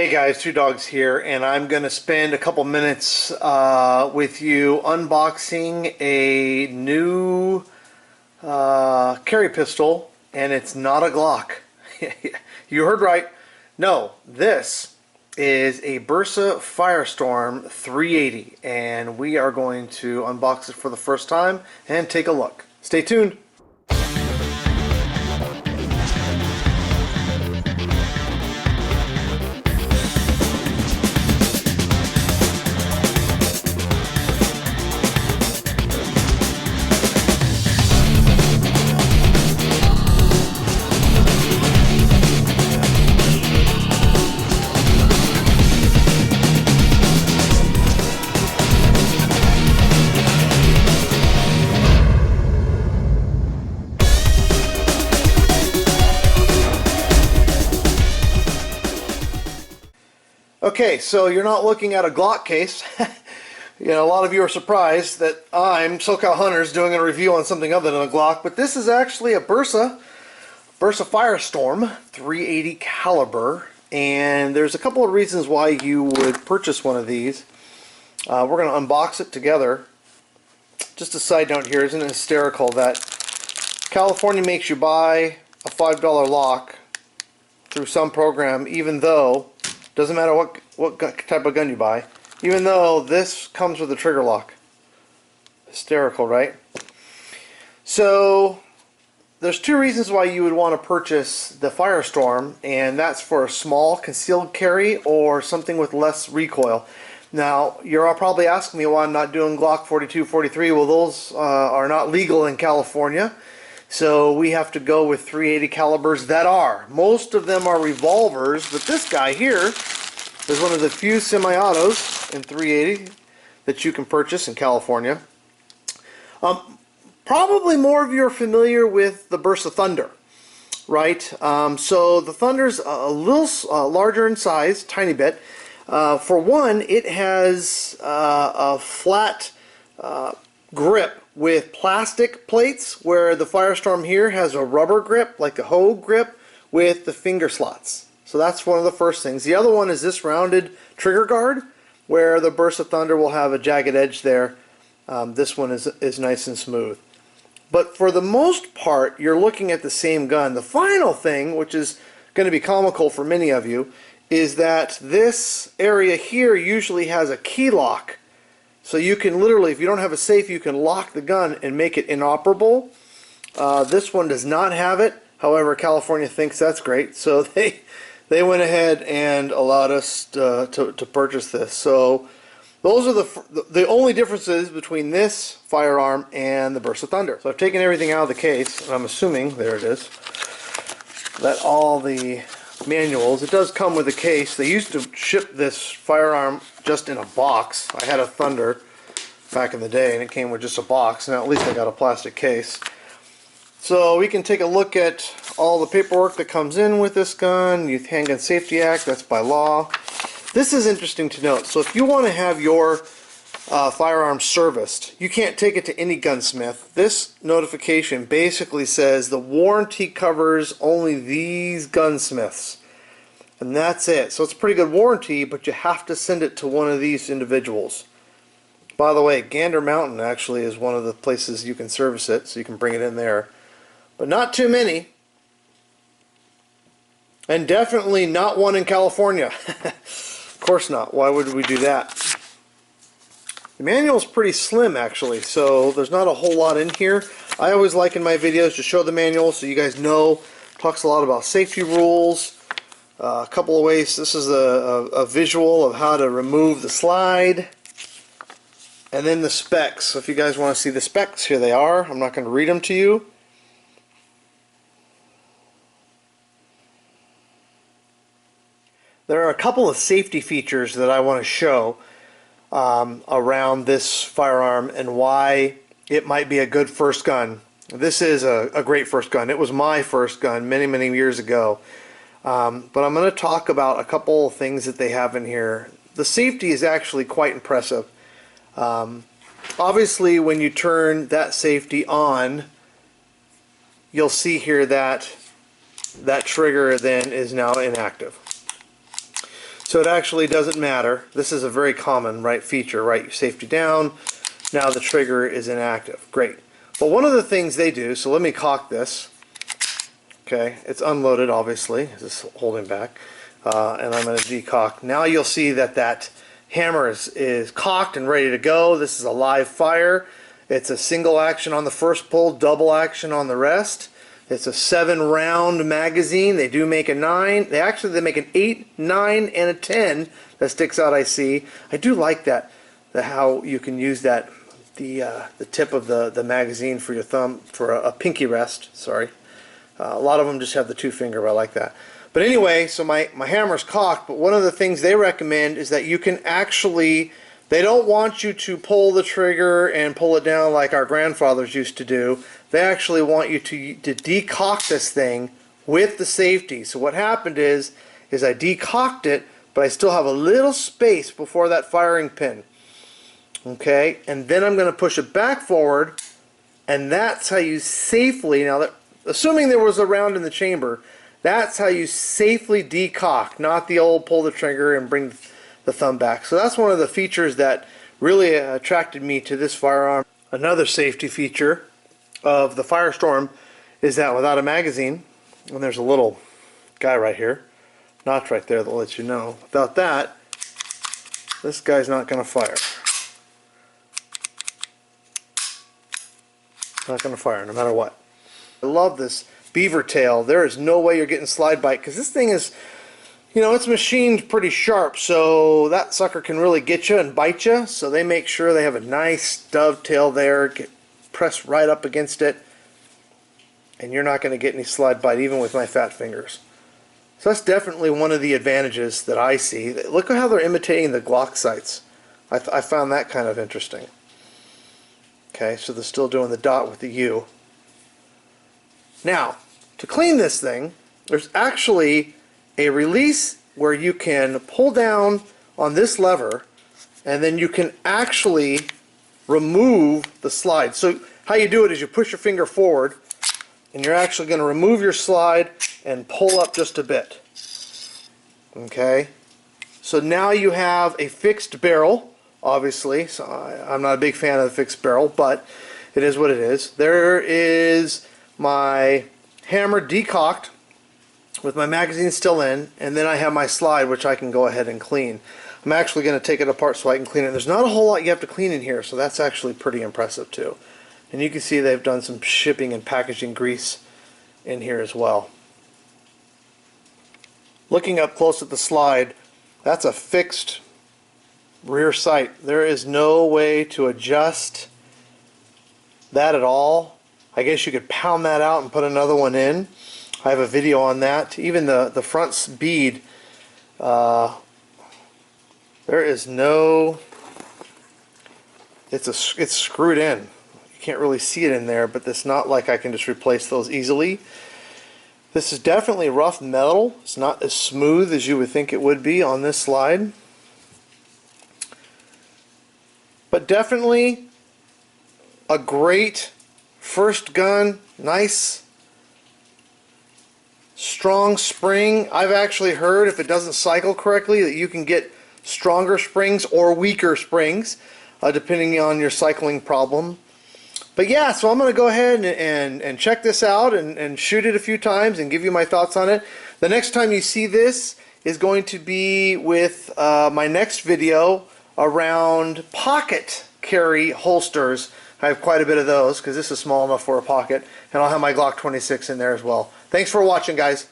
Hey guys, Two Dogs here, and I'm going to spend a couple minutes with you unboxing a new carry pistol, and it's not a Glock. You heard right. No, this is a Bersa Firestorm 380, and we are going to unbox it for the first time and take a look. Stay tuned. Okay, so you're not looking at a Glock case. You know, a lot of you are surprised that I'm SoCal Hunters doing a review on something other than a Glock, but this is actually a Bersa Firestorm 380 caliber, and there's a couple of reasons why you would purchase one of these. We're going to unbox it together. Just a side note here, isn't it hysterical that California makes you buy a $5 lock through some program, even though doesn't matter what type of gun you buy, even though this comes with a trigger lock. Hysterical, right? So there's two reasons why you would want to purchase the Firestorm, and that's for a small concealed carry or something with less recoil. Now, you're all probably asking me why I'm not doing Glock 42, 43. Well, those are not legal in California. So we have to go with 380 calibers that are. Most of them are revolvers, but this guy here is one of the few semi-autos in 380 that you can purchase in California. Probably more of you are familiar with the Bersa Thunder, right? So the Thunder's a little larger in size, tiny bit. For one, it has a flat grip with plastic plates, where the Firestorm here has a rubber grip, like a hoe grip, with the finger slots. So that's one of the first things. The other one is this rounded trigger guard, where the Bersa Thunder will have a jagged edge there. This one is nice and smooth. But for the most part, you're looking at the same gun. The final thing, which is going to be comical for many of you, is that this area here usually has a key lock. So you can literally, if you don't have a safe, you can lock the gun and make it inoperable. This one does not have it. However, California thinks that's great, so they went ahead and allowed us to purchase this. So those are the only differences between this firearm and the Bersa Thunder. So I've taken everything out of the case, and I'm assuming, there it is, that all the manuals, it does come with a case. They used to ship this firearm just in a box. I had a Thunder back in the day, and it came with just a box. Now at least I got a plastic case. So we can take a look at all the paperwork that comes in with this gun. Youth Handgun Safety Act, that's by law. This is interesting to note. So if you want to have your firearm serviced, you can't take it to any gunsmith. This notification basically says the warranty covers only these gunsmiths, and that's it. So it's a pretty good warranty, but you have to send it to one of these individuals. By the way, Gander Mountain actually is one of the places you can service it, so you can bring it in there, but not too many, and definitely not one in California. Of course not. Why would we do that? The manual is pretty slim, actually, so there's not a whole lot in here. I always like in my videos to show the manual so you guys know. Talks a lot about safety rules, a couple of ways. This is a visual of how to remove the slide, and then the specs. So if you guys want to see the specs, here they are. I'm not going to read them to you. There are a couple of safety features that I want to show around this firearm and why it might be a good first gun. This is a great first gun. It was my first gun many years ago. But I'm going to talk about a couple of things that they have in here. The safety is actually quite impressive. Obviously, when you turn that safety on, you'll see here that that trigger then is now inactive. So it actually doesn't matter. This is a very common, right, feature, right? You safety down, now the trigger is inactive. Great. But one of the things they do, so let me cock this. Okay, it's unloaded obviously, it's holding back. And I'm going to decock. Now you'll see that that hammer is cocked and ready to go. This is a live fire. It's a single action on the first pull, double action on the rest. It's a 7-round magazine. They do make a 9. They make an 8, 9, and a 10 that sticks out. I see. I do like that. How you can use that the tip of the magazine for your thumb for a pinky rest. Sorry. A lot of them just have the 2-finger. But I like that. But anyway, so my hammer's cocked. But one of the things they recommend is that you can actually. They don't want you to pull the trigger and pull it down like our grandfathers used to do. They actually want you to decock this thing with the safety. So what happened is I decocked it, but I still have a little space before that firing pin. Okay, and then I'm going to push it back forward, and that's how you safely, now that, assuming there was a round in the chamber, that's how you safely decock, not the old pull the trigger and bring the thumb back. So that's one of the features that really attracted me to this firearm. Another safety feature of the Firestorm is that without a magazine, and there's a little guy right here, notch right there that lets you know, without that, this guy's not going to fire. Not going to fire no matter what. I love this beaver tail. There is no way you're getting slide bite because this thing is, you know, it's machined pretty sharp, so that sucker can really get you and bite you. So they make sure they have a nice dovetail there, get pressed right up against it, and you're not going to get any slide bite even with my fat fingers. So that's definitely one of the advantages that I see. Look at how they're imitating the Glock sights. I found that kind of interesting. Okay, so they're still doing the dot with the U. Now, to clean this thing, there's actually a release where you can pull down on this lever and then you can actually remove the slide. So how you do it is you push your finger forward and you're actually going to remove your slide and pull up just a bit. Okay, so now you have a fixed barrel, obviously. So I'm not a big fan of the fixed barrel, but it is what it is. There is my hammer decocked with my magazine still in, and then I have my slide which I can go ahead and clean. I'm actually going to take it apart so I can clean it. There's not a whole lot you have to clean in here, so that's actually pretty impressive too. And you can see they've done some shipping and packaging grease in here as well. Looking up close at the slide, that's a fixed rear sight. There is no way to adjust that at all. I guess you could pound that out and put another one in. I have a video on that. Even the front bead, there is no, it's screwed in. You can't really see it in there, but it's not like I can just replace those easily. This is definitely rough metal. It's not as smooth as you would think it would be on this slide. But definitely a great first gun. Nice strong spring. I've actually heard if it doesn't cycle correctly that you can get stronger springs or weaker springs depending on your cycling problem. But yeah, so I'm going to go ahead and check this out and shoot it a few times and give you my thoughts on it. The next time you see this is going to be with my next video around pocket carry holsters. I have quite a bit of those because this is small enough for a pocket, and I'll have my Glock 26 in there as well. Thanks for watching, guys.